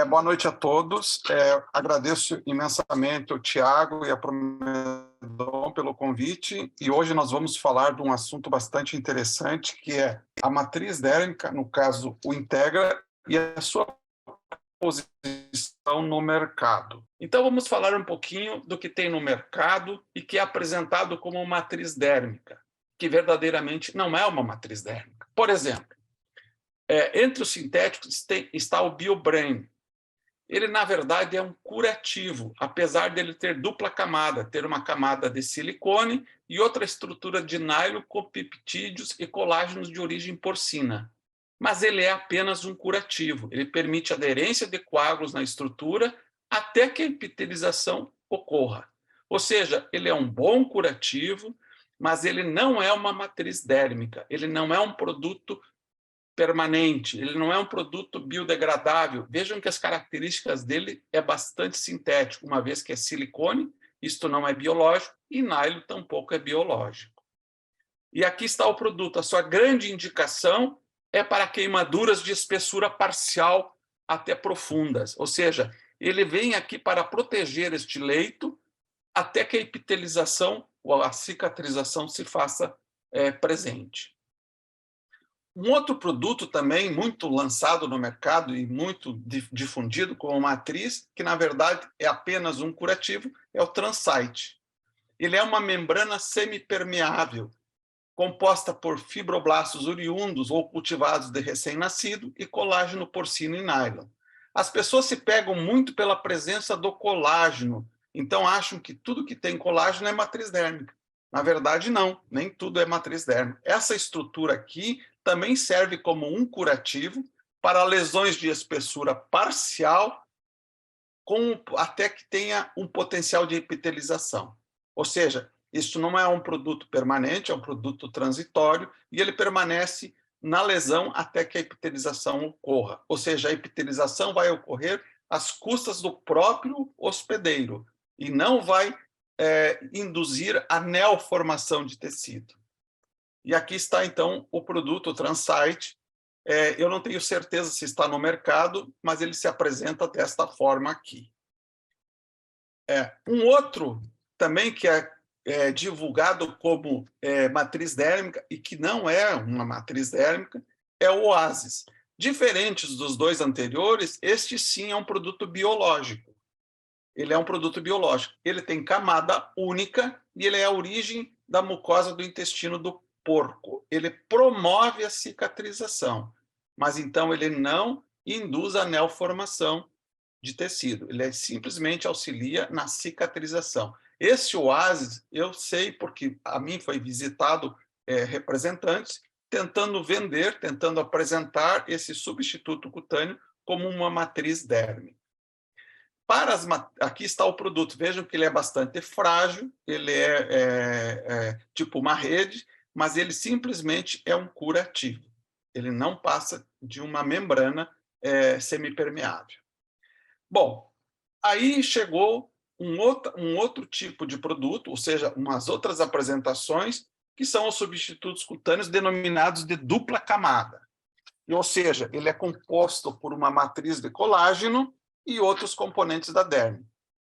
Boa noite a todos. Agradeço imensamente o Tiago e a Promedon pelo convite. E hoje nós vamos falar de um assunto bastante interessante, que é a matriz dérmica, no caso, o Integra, e a sua posição no mercado. Então, vamos falar um pouquinho do que tem no mercado e que é apresentado como matriz dérmica, que verdadeiramente não é uma matriz dérmica. Por exemplo, entre os sintéticos está o BioBrain. Ele, na verdade, é um curativo, apesar dele ter dupla camada, ter uma camada de silicone e outra estrutura de nylon com peptídeos e colágenos de origem porcina. Mas ele é apenas um curativo, ele permite aderência de coágulos na estrutura até que a epitelização ocorra. Ou seja, ele é um bom curativo, mas ele não é uma matriz dérmica, ele não é um produto permanente, ele não é um produto biodegradável. Vejam que as características dele é bastante sintético, uma vez que é silicone, isto não é biológico, e nylon tampouco é biológico. E aqui está o produto. A sua grande indicação é para queimaduras de espessura parcial até profundas, ou seja, ele vem aqui para proteger este leito até que a epitelização ou a cicatrização se faça presente. Um outro produto também muito lançado no mercado e muito difundido como matriz, que na verdade é apenas um curativo, é o Transite. Ele é uma membrana semipermeável, composta por fibroblastos oriundos ou cultivados de recém-nascido e colágeno porcino e nylon. As pessoas se pegam muito pela presença do colágeno, então acham que tudo que tem colágeno é matriz dérmica. Na verdade, não, nem tudo é matriz dérmica. Essa estrutura aqui também serve como um curativo para lesões de espessura parcial, até que tenha um potencial de epitelização. Ou seja, isso não é um produto permanente, é um produto transitório, e ele permanece na lesão até que a epitelização ocorra. Ou seja, a epitelização vai ocorrer às custas do próprio hospedeiro, e não vai induzir a neoformação de tecido. E aqui está, então, o produto, o Transite. Eu não tenho certeza se está no mercado, mas ele se apresenta desta forma aqui. Um outro também que é divulgado como matriz dérmica e que não é uma matriz dérmica é o Oasis. Diferentes dos dois anteriores, este sim é um produto biológico. Ele é um produto biológico. Ele tem camada única e ele é a origem da mucosa do intestino do porco. Ele promove a cicatrização, mas então ele não induz a neoformação de tecido. Ele simplesmente auxilia na cicatrização. Esse Oasis, eu sei porque a mim foi visitado representantes tentando vender, tentando apresentar esse substituto cutâneo como uma matriz dérmica. Aqui está o produto. Vejam que ele é bastante frágil, ele é tipo uma rede, mas ele simplesmente é um curativo. Ele não passa de uma membrana semipermeável. Bom, aí chegou um outro tipo de produto, ou seja, umas outras apresentações, que são os substitutos cutâneos denominados de dupla camada. Ou seja, ele é composto por uma matriz de colágeno e outros componentes da derme.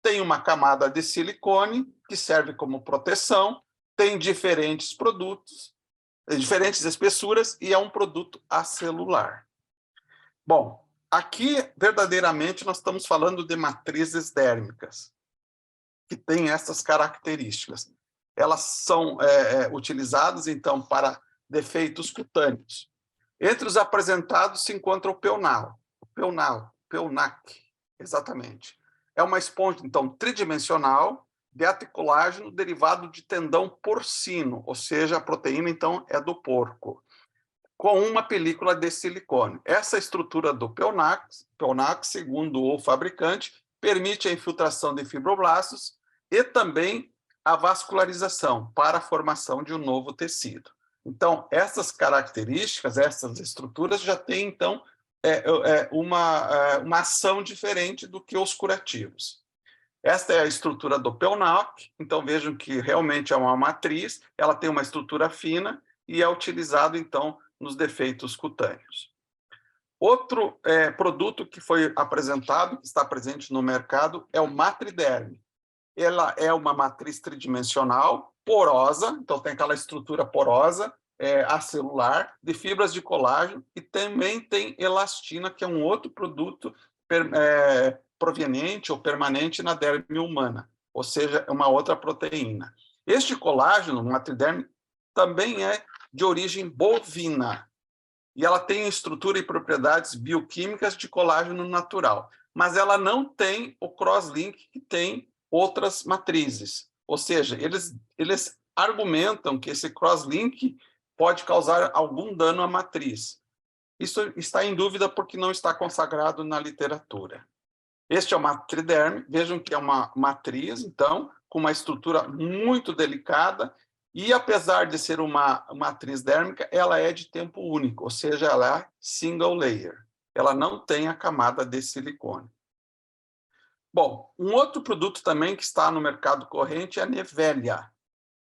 Tem uma camada de silicone, que serve como proteção, tem diferentes produtos, diferentes espessuras, e é um produto acelular. Bom, aqui, verdadeiramente, nós estamos falando de matrizes dérmicas, que têm essas características. Elas são utilizadas, então, para defeitos cutâneos. Entre os apresentados se encontra o Peonac, exatamente. É uma esponja, então, tridimensional, de aticolágeno derivado de tendão porcino, ou seja, a proteína, então, é do porco, com uma película de silicone. Essa estrutura do Peonac, segundo o fabricante, permite a infiltração de fibroblastos e também a vascularização para a formação de um novo tecido. Então, essas características, essas estruturas já têm, então, uma ação diferente do que os curativos. Esta é a estrutura do Peonac, então vejam que realmente é uma matriz, ela tem uma estrutura fina e é utilizado, então, nos defeitos cutâneos. Outro produto que foi apresentado, que está presente no mercado, é o Matriderm. Ela é uma matriz tridimensional, porosa, então tem aquela estrutura porosa, acelular, de fibras de colágeno, e também tem elastina, que é um outro produto proveniente ou permanente na derme humana, ou seja, é uma outra proteína. Este colágeno, o Matriderm, também é de origem bovina, e ela tem estrutura e propriedades bioquímicas de colágeno natural, mas ela não tem o crosslink que tem outras matrizes. Ou seja, eles argumentam que esse crosslink pode causar algum dano à matriz. Isso está em dúvida porque não está consagrado na literatura. Este é o Matriderm, vejam que é uma matriz, então, com uma estrutura muito delicada, e apesar de ser uma matriz dérmica, ela é de tempo único, ou seja, ela é single layer. Ela não tem a camada de silicone. Bom, um outro produto também que está no mercado corrente é a Nevelia.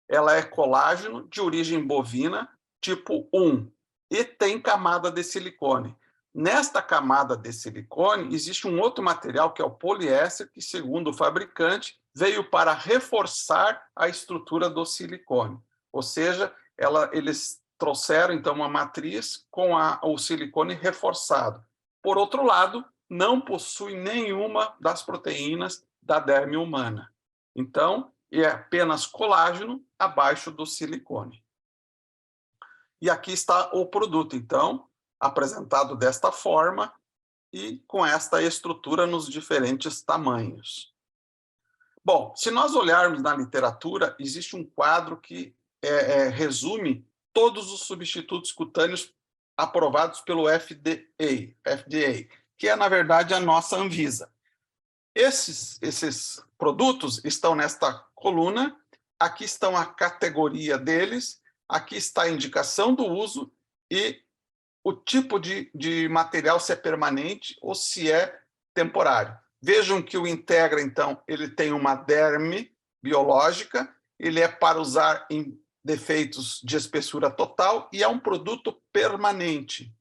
Ela é colágeno de origem bovina, tipo 1, e tem camada de silicone. Nesta camada de silicone, existe um outro material, que é o poliéster, que, segundo o fabricante, veio para reforçar a estrutura do silicone. Ou seja, eles trouxeram, então, uma matriz com o silicone reforçado. Por outro lado, não possui nenhuma das proteínas da derme humana. Então, é apenas colágeno abaixo do silicone. E aqui está o produto, então, apresentado desta forma e com esta estrutura nos diferentes tamanhos. Bom, se nós olharmos na literatura, existe um quadro que resume todos os substitutos cutâneos aprovados pelo FDA, que é, na verdade, a nossa Anvisa. Esses produtos estão nesta coluna, aqui estão a categoria deles, aqui está a indicação do uso e o tipo de material, se é permanente ou se é temporário. Vejam que o Integra, então, ele tem uma derme biológica, ele é para usar em defeitos de espessura total e é um produto permanente,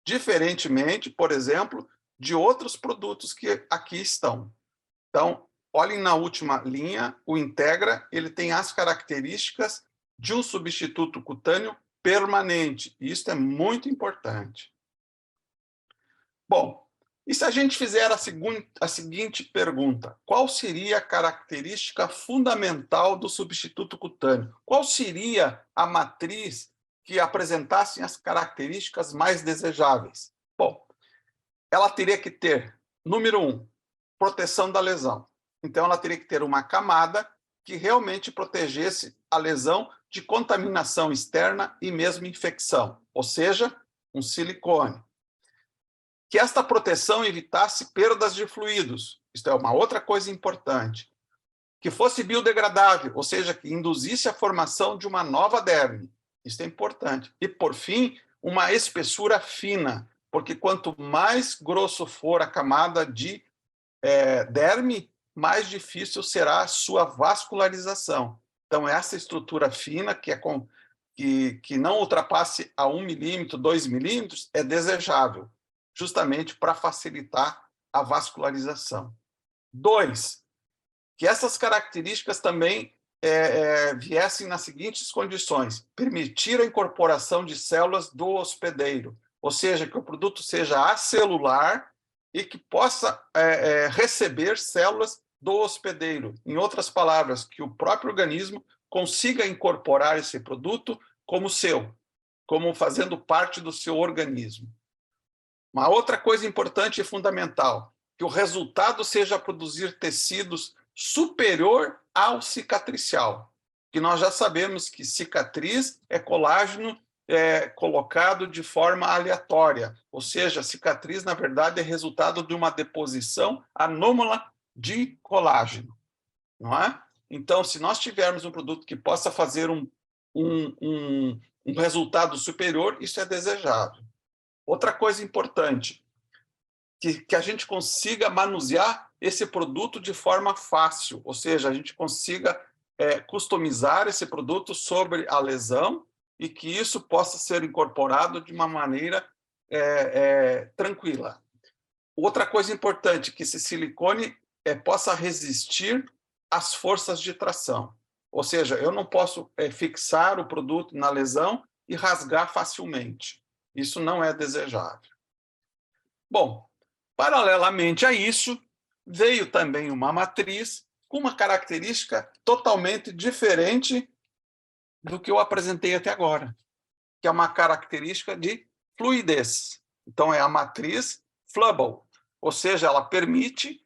diferentemente, por exemplo, de outros produtos que aqui estão. Então, olhem na última linha, o Integra, ele tem as características de um substituto cutâneo permanente. E isso é muito importante. Bom, e se a gente fizer a seguinte pergunta? Qual seria a característica fundamental do substituto cutâneo? Qual seria a matriz que apresentasse as características mais desejáveis? Bom, ela teria que ter, número 1, proteção da lesão. Então, ela teria que ter uma camada que realmente protegesse a lesão de contaminação externa e mesmo infecção, ou seja, um silicone. Que esta proteção evitasse perdas de fluidos, isto é uma outra coisa importante. Que fosse biodegradável, ou seja, que induzisse a formação de uma nova derme, isso é importante. E, por fim, uma espessura fina, porque quanto mais grosso for a camada de derme, mais difícil será a sua vascularização. Então, essa estrutura fina, que não ultrapasse a 1 milímetro, 2 milímetros, é desejável, justamente para facilitar a vascularização. 2, que essas características também viessem nas seguintes condições: permitir a incorporação de células do hospedeiro, ou seja, que o produto seja acelular e que possa receber células do hospedeiro. Em outras palavras, que o próprio organismo consiga incorporar esse produto como seu, como fazendo parte do seu organismo. Uma outra coisa importante e fundamental, que o resultado seja produzir tecidos superior ao cicatricial, que nós já sabemos que cicatriz é colágeno colocado de forma aleatória, ou seja, a cicatriz, na verdade, é resultado de uma deposição anômala de colágeno, não é? Então, se nós tivermos um produto que possa fazer um resultado superior, isso é desejável. Outra coisa importante, que a gente consiga manusear esse produto de forma fácil, ou seja, a gente consiga customizar esse produto sobre a lesão e que isso possa ser incorporado de uma maneira tranquila. Outra coisa importante, que esse silicone possa resistir às forças de tração. Ou seja, eu não posso fixar o produto na lesão e rasgar facilmente. Isso não é desejável. Bom, paralelamente a isso, veio também uma matriz com uma característica totalmente diferente do que eu apresentei até agora, que é uma característica de fluidez. Então, é a matriz Flubble, ou seja, ela permite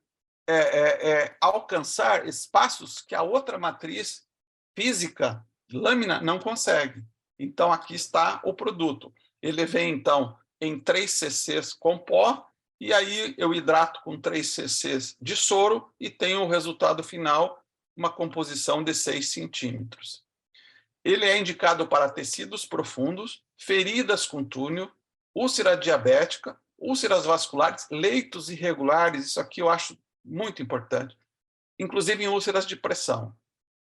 alcançar espaços que a outra matriz física, lâmina, não consegue. Então, aqui está o produto. Ele vem, então, em 3 cc's com pó, e aí eu hidrato com 3 cc's de soro e tenho o resultado final, uma composição de 6 centímetros. Ele é indicado para tecidos profundos, feridas com túnel, úlcera diabética, úlceras vasculares, leitos irregulares, isso aqui eu acho muito importante, inclusive em úlceras de pressão.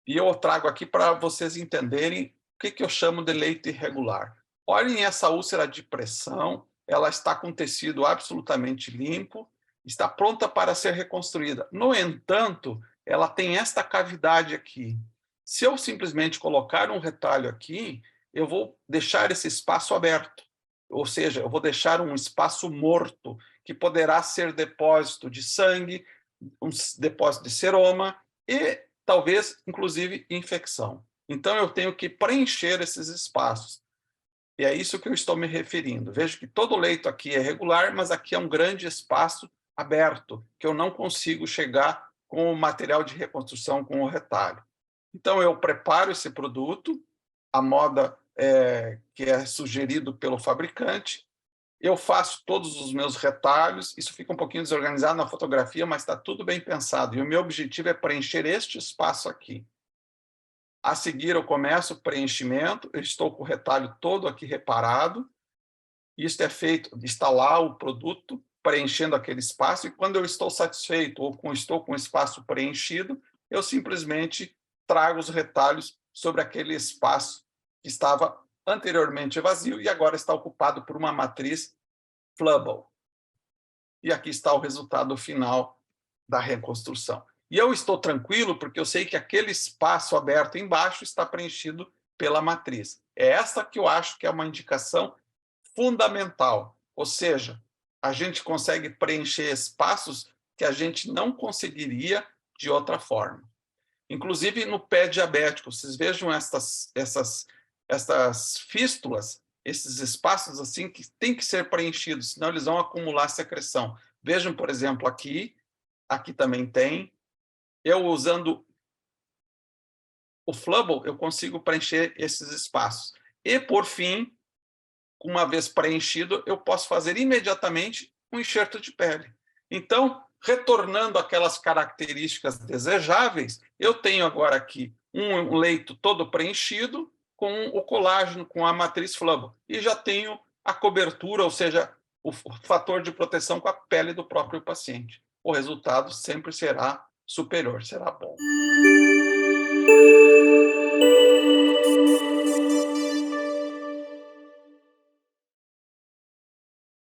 E eu trago aqui para vocês entenderem o que eu chamo de leito irregular. Olhem essa úlcera de pressão, ela está com tecido absolutamente limpo, está pronta para ser reconstruída. No entanto, ela tem esta cavidade aqui. Se eu simplesmente colocar um retalho aqui, eu vou deixar esse espaço aberto. Ou seja, eu vou deixar um espaço morto, que poderá ser depósito de sangue, um depósito de seroma e talvez, inclusive, infecção. Então, eu tenho que preencher esses espaços. E é isso que eu estou me referindo. Vejo que todo leito aqui é regular, mas aqui é um grande espaço aberto, que eu não consigo chegar com o material de reconstrução, com o retalho. Então, eu preparo esse produto, a moda que é sugerido pelo fabricante, eu faço todos os meus retalhos, isso fica um pouquinho desorganizado na fotografia, mas está tudo bem pensado, e o meu objetivo é preencher este espaço aqui. A seguir, eu começo o preenchimento, eu estou com o retalho todo aqui reparado, isso é feito, está lá o produto preenchendo aquele espaço, e quando eu estou satisfeito ou estou com o espaço preenchido, eu simplesmente trago os retalhos sobre aquele espaço que estava anteriormente vazio e agora está ocupado por uma matriz Flubble. E aqui está o resultado final da reconstrução. E eu estou tranquilo porque eu sei que aquele espaço aberto embaixo está preenchido pela matriz. É essa que eu acho que é uma indicação fundamental. Ou seja, a gente consegue preencher espaços que a gente não conseguiria de outra forma. Inclusive no pé diabético, vocês vejam essas fístulas, esses espaços assim que têm que ser preenchidos, senão eles vão acumular secreção. Vejam, por exemplo, aqui também tem. Eu usando o Flubble, eu consigo preencher esses espaços. E, por fim, uma vez preenchido, eu posso fazer imediatamente um enxerto de pele. Então, retornando àquelas características desejáveis, eu tenho agora aqui um leito todo preenchido com o colágeno, com a matriz Flubble, e já tenho a cobertura, ou seja, o fator de proteção com a pele do próprio paciente. O resultado sempre será superior, será bom.